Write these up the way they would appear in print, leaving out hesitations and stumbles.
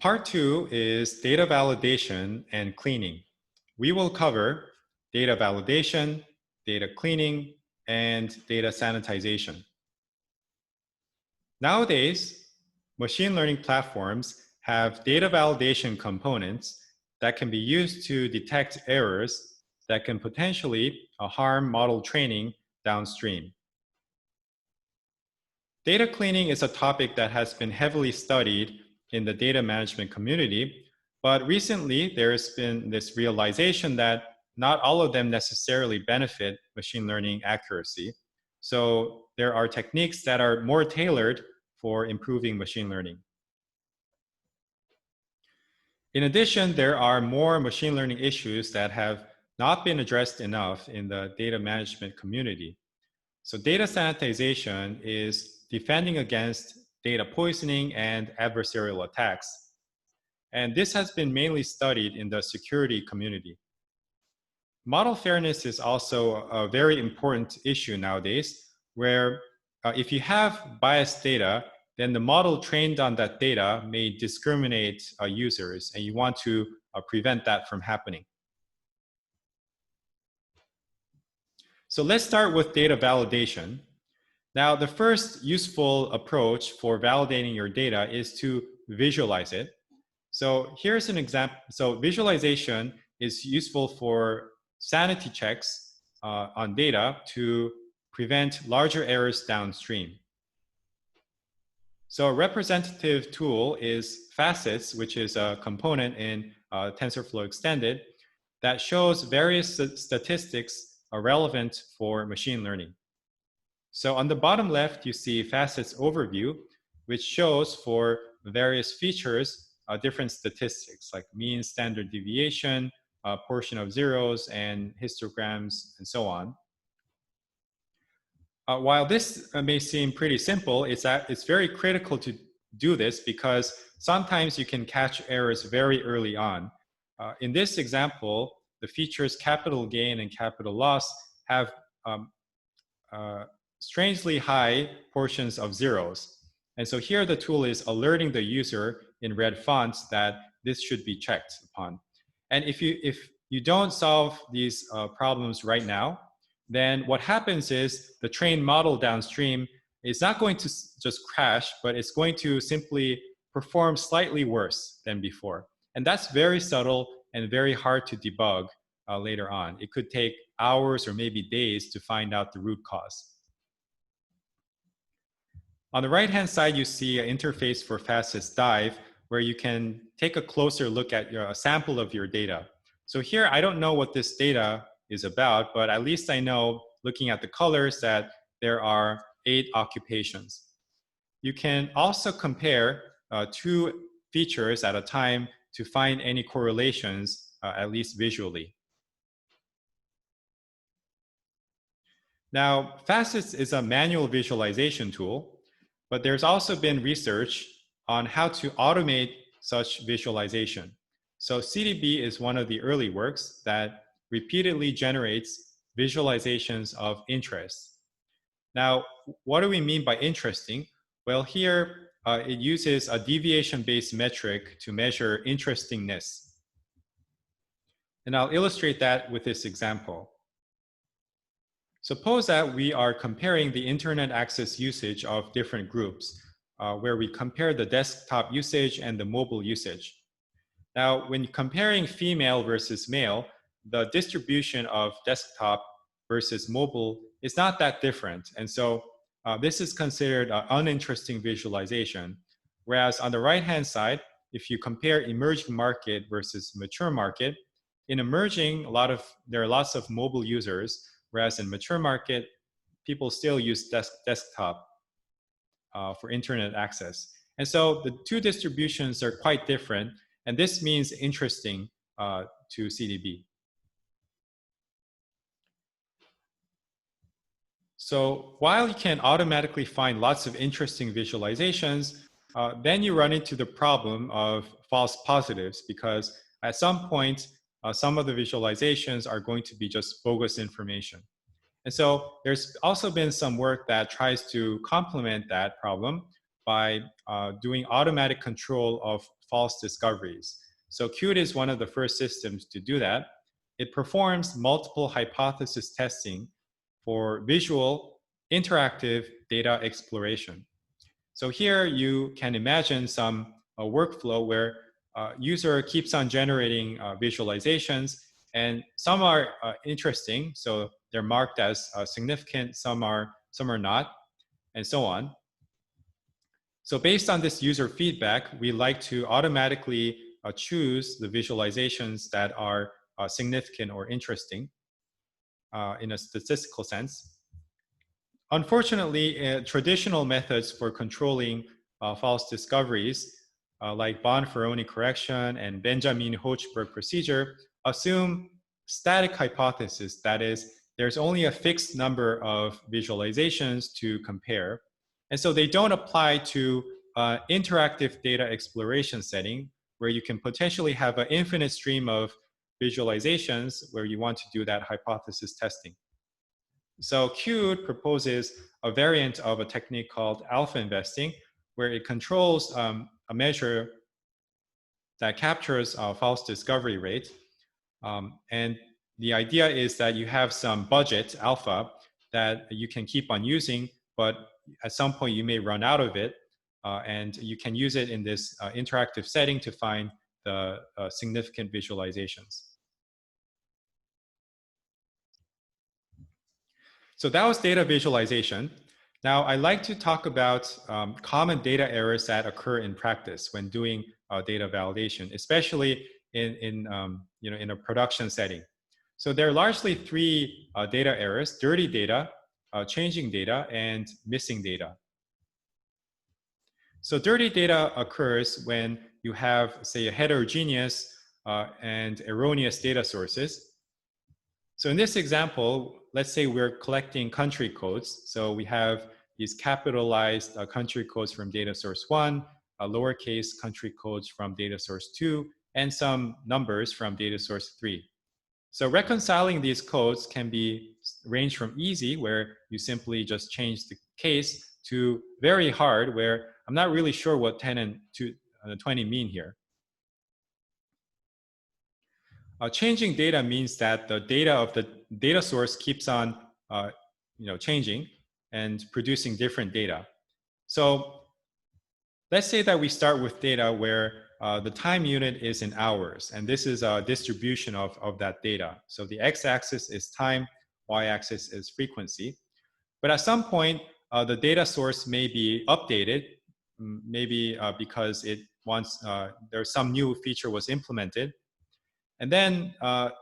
Part 2 is data validation and cleaning. We will cover data validation, data cleaning, and data sanitization. Nowadays, machine learning platforms have data validation components that can be used to detect errors that can potentially harm model training downstream. Data cleaning is a topic that has been heavily studied in the data management community, but recently there's been this realization that not all of them necessarily benefit machine learning accuracy. So there are techniques that are more tailored for improving machine learning. In addition, there are more machine learning issues that have not been addressed enough in the data management community. So data sanitization is defending against data poisoning and adversarial attacks. And this has been mainly studied in the security community. Model fairness is also a very important issue nowadays, where if you have biased data, then the model trained on that data may discriminate users, and you want to prevent that from happening. So let's start with data validation. Now, the first useful approach for validating your data is to visualize it. So here's an example. So visualization is useful for sanity checks on data to prevent larger errors downstream. So a representative tool is facets, which is a component in TensorFlow extended that shows various statistics are relevant for machine learning. So on the bottom left, you see facets overview, which shows for various features different statistics like mean, standard deviation, portion of zeros, and histograms, and so on. While this may seem pretty simple, it's very critical to do this because sometimes you can catch errors very early on. In this example, the features capital gain and capital loss have strangely high portions of zeros. And so here the tool is alerting the user in red fonts that this should be checked upon. And if you don't solve these problems right now, then what happens is the trained model downstream is not going to just crash, but it's going to simply perform slightly worse than before. And that's very subtle and very hard to debug later on. It could take hours or maybe days to find out the root cause. On the right-hand side, you see an interface for facets dive, where you can take a closer look at a sample of your data. So here, I don't know what this data is about, but at least I know, looking at the colors, that there are 8 occupations. You can also compare 2 features at a time to find any correlations, at least visually. Now, facets is a manual visualization tool, but there's also been research on how to automate such visualization. So CDB is one of the early works that repeatedly generates visualizations of interest. Now, what do we mean by interesting? Well, here it uses a deviation-based metric to measure interestingness. And I'll illustrate that with this example. Suppose that we are comparing the internet access usage of different groups, where we compare the desktop usage and the mobile usage. Now, when comparing female versus male, the distribution of desktop versus mobile is not that different. And so this is considered an uninteresting visualization. Whereas on the right-hand side, if you compare emerging market versus mature market, in emerging, there are lots of mobile users, whereas in mature market, people still use desktop for internet access. And so the 2 distributions are quite different, and this means interesting to CDB. So while you can automatically find lots of interesting visualizations, then you run into the problem of false positives, because at some point, some of the visualizations are going to be just bogus information. And so there's also been some work that tries to complement that problem by doing automatic control of false discoveries. So Qt is one of the first systems to do that. It performs multiple hypothesis testing for visual, interactive data exploration. So here you can imagine some workflow where user keeps on generating visualizations, and some are interesting, so they're marked as significant, some are not, and so on. So based on this user feedback, we like to automatically choose the visualizations that are significant or interesting in a statistical sense. Unfortunately, traditional methods for controlling false discoveries, like Bonferroni correction and Benjamin-Hochberg procedure, assume static hypothesis. That is, there's only a fixed number of visualizations to compare. And so they don't apply to interactive data exploration setting, where you can potentially have an infinite stream of visualizations where you want to do that hypothesis testing. So Qt proposes a variant of a technique called alpha investing, where it controls a measure that captures false discovery rate. And the idea is that you have some budget, alpha, that you can keep on using, but at some point you may run out of it, and you can use it in this interactive setting to find the significant visualizations. So that was data visualization. Now I'd like to talk about common data errors that occur in practice when doing data validation, especially in a production setting. So there are largely three data errors: dirty data, changing data, and missing data. So dirty data occurs when you have, say, a heterogeneous and erroneous data sources. So in this example, let's say we're collecting country codes. So we have these capitalized country codes from data source 1, lowercase country codes from data source 2, and some numbers from data source 3. So reconciling these codes can be range from easy, where you simply just change the case, to very hard, where I'm not really sure what 10 and 20 mean here. Changing data means that the data of the data source keeps on changing and producing different data. So let's say that we start with data where the time unit is in hours, and this is a distribution of that data. So the x-axis is time, y-axis is frequency. But at some point, the data source may be updated, maybe because it wants, there's some new feature was implemented. And then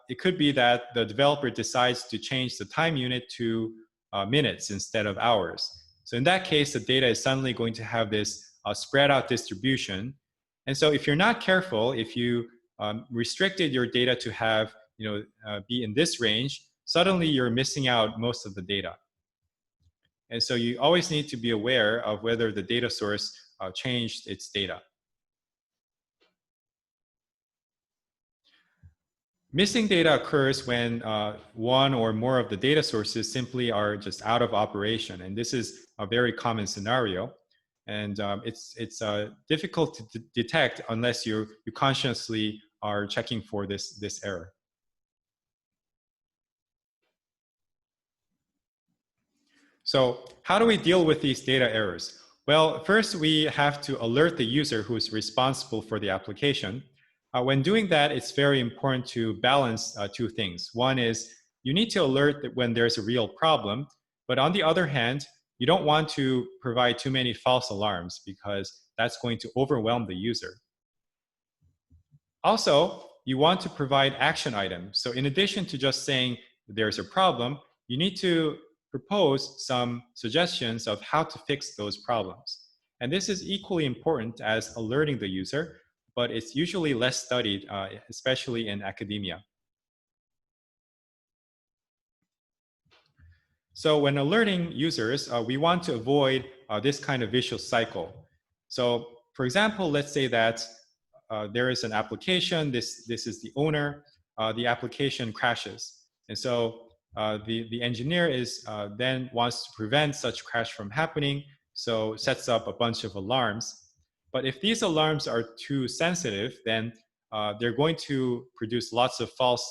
it could be that the developer decides to change the time unit to minutes instead of hours. So in that case, the data is suddenly going to have this spread out distribution. And so if you're not careful, if you restricted your data to have, be in this range, suddenly you're missing out most of the data. And so you always need to be aware of whether the data source changed its data. Missing data occurs when one or more of the data sources simply are just out of operation. And this is a very common scenario. And it's difficult to detect unless you consciously are checking for this error. So how do we deal with these data errors? Well, first we have to alert the user who's responsible for the application. When doing that, it's very important to balance two things. One is you need to alert that when there's a real problem, but on the other hand, you don't want to provide too many false alarms because that's going to overwhelm the user. Also, you want to provide action items. So in addition to just saying there's a problem, you need to propose some suggestions of how to fix those problems. And this is equally important as alerting the user, but it's usually less studied, especially in academia. So when alerting users, we want to avoid this kind of vicious cycle. So for example, let's say that there is an application, this is the owner, the application crashes. And so the engineer is then wants to prevent such crash from happening, so sets up a bunch of alarms. But if these alarms are too sensitive, then they're going to produce lots of false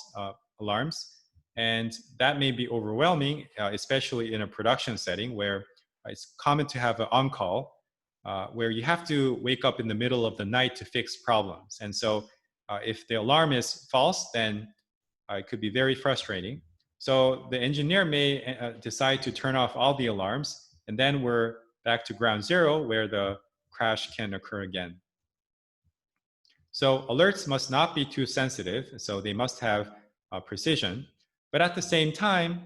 alarms. And that may be overwhelming, especially in a production setting where it's common to have an on-call, where you have to wake up in the middle of the night to fix problems. And so if the alarm is false, then it could be very frustrating. So the engineer may decide to turn off all the alarms, and then we're back to ground zero where the crash can occur again. So alerts must not be too sensitive, so they must have precision, but at the same time,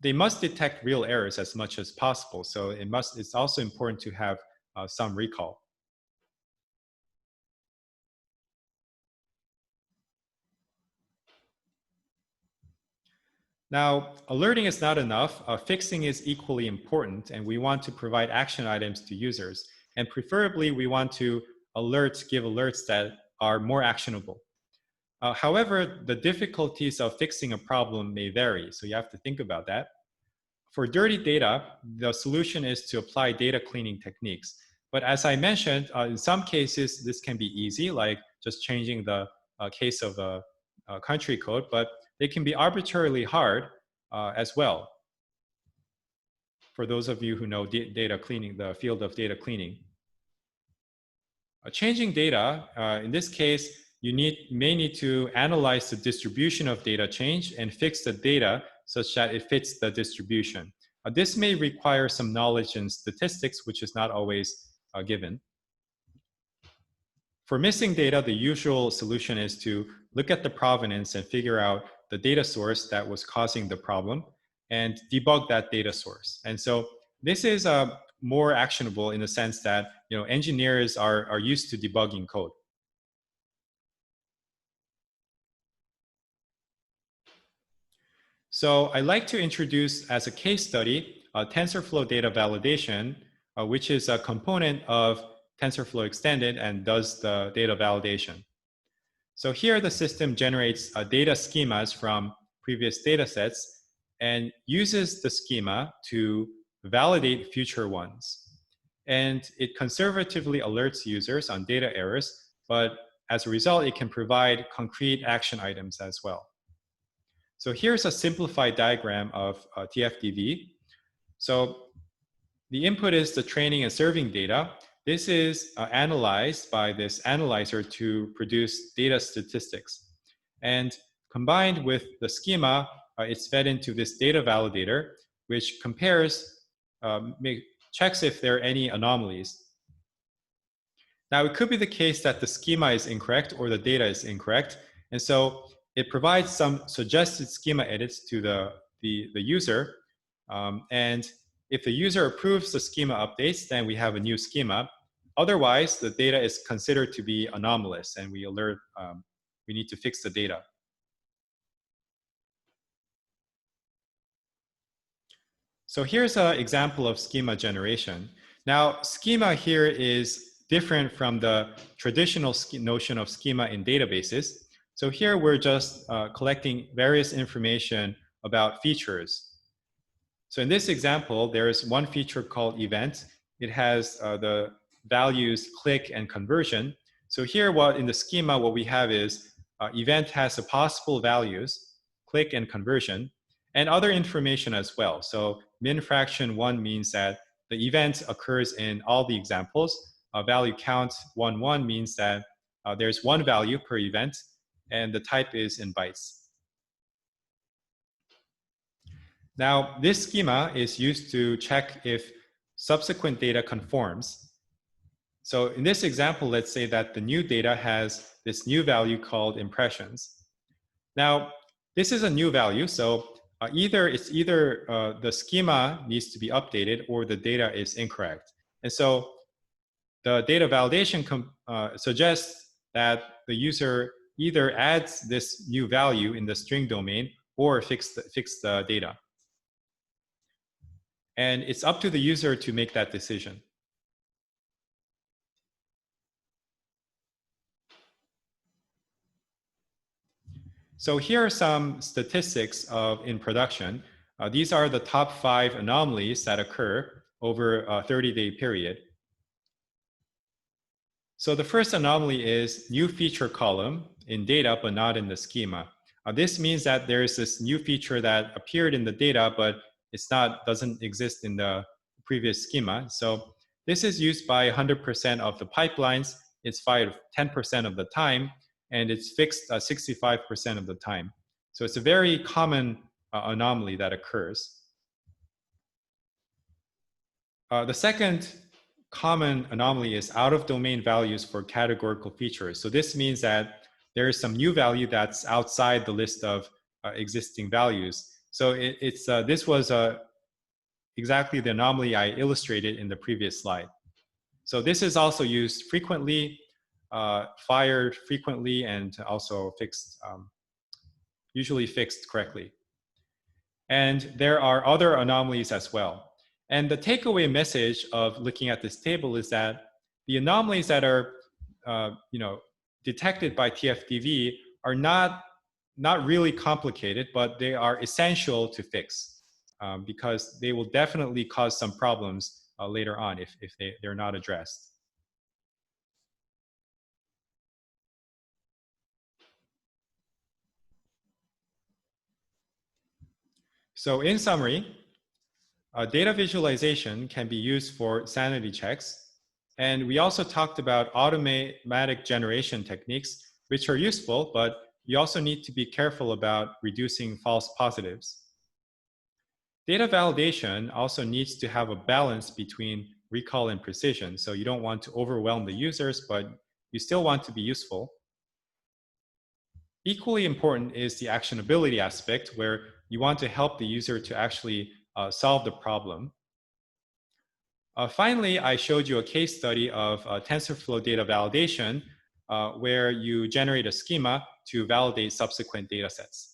they must detect real errors as much as possible. So it's also important to have some recall. Now, alerting is not enough. Fixing is equally important, and we want to provide action items to users. And preferably, we want to give alerts that are more actionable. However, the difficulties of fixing a problem may vary, so you have to think about that. For dirty data, the solution is to apply data cleaning techniques. But as I mentioned, in some cases, this can be easy, like just changing the case of a country code, but they can be arbitrarily hard as well. For those of you who know data cleaning, the field of data cleaning. Changing data, in this case, you may need to analyze the distribution of data change and fix the data such that it fits the distribution. This may require some knowledge in statistics, which is not always given. For missing data, the usual solution is to look at the provenance and figure out the data source that was causing the problem and debug that data source. And so this is more actionable in the sense that engineers are used to debugging code. So I'd like to introduce as a case study TensorFlow data validation, which is a component of TensorFlow extended and does the data validation. So here the system generates data schemas from previous data sets and uses the schema to validate future ones. And it conservatively alerts users on data errors, but as a result, it can provide concrete action items as well. So here's a simplified diagram of TFDV. So the input is the training and serving data. This is analyzed by this analyzer to produce data statistics. And combined with the schema, it's fed into this data validator, which compares, checks if there are any anomalies. Now, it could be the case that the schema is incorrect or the data is incorrect. And so it provides some suggested schema edits to the user. And if the user approves the schema updates, then we have a new schema. Otherwise, the data is considered to be anomalous and we alert, we need to fix the data. So here's an example of schema generation. Now, schema here is different from the traditional notion of schema in databases. So here we're just collecting various information about features. So in this example, there is one feature called event. It has the values click and conversion. So here in the schema, what we have is event has the possible values, click and conversion, and other information as well. So min fraction 1 means that the event occurs in all the examples. Value count 1 means that there's one value per event, and the type is in bytes. Now, this schema is used to check if subsequent data conforms. So in this example, let's say that the new data has this new value called impressions. Now, this is a new value, so either the schema needs to be updated or the data is incorrect. And so the data validation suggests that the user either adds this new value in the string domain or fix the data. And it's up to the user to make that decision. So here are some statistics in production. These are the top 5 anomalies that occur over a 30-day period. So the first anomaly is new feature column in data, but not in the schema. This means that there is this new feature that appeared in the data, but doesn't exist in the previous schema. So this is used by 100% of the pipelines. It's fired 10% of the time, and it's fixed 65% of the time. So it's a very common anomaly that occurs. The second common anomaly is out-of-domain values for categorical features. So this means that there is some new value that's outside the list of existing values. So this was exactly the anomaly I illustrated in the previous slide. So this is also used frequently, fired frequently, and also fixed, usually fixed correctly. And there are other anomalies as well. And the takeaway message of looking at this table is that the anomalies that are detected by TFDV are not really complicated, but they are essential to fix because they will definitely cause some problems later on if they're not addressed. So in summary, data visualization can be used for sanity checks. And we also talked about automatic generation techniques, which are useful, but you also need to be careful about reducing false positives. Data validation also needs to have a balance between recall and precision. So you don't want to overwhelm the users, but you still want to be useful. Equally important is the actionability aspect, where you want to help the user to actually solve the problem. Finally, I showed you a case study of TensorFlow data validation, where you generate a schema to validate subsequent data sets.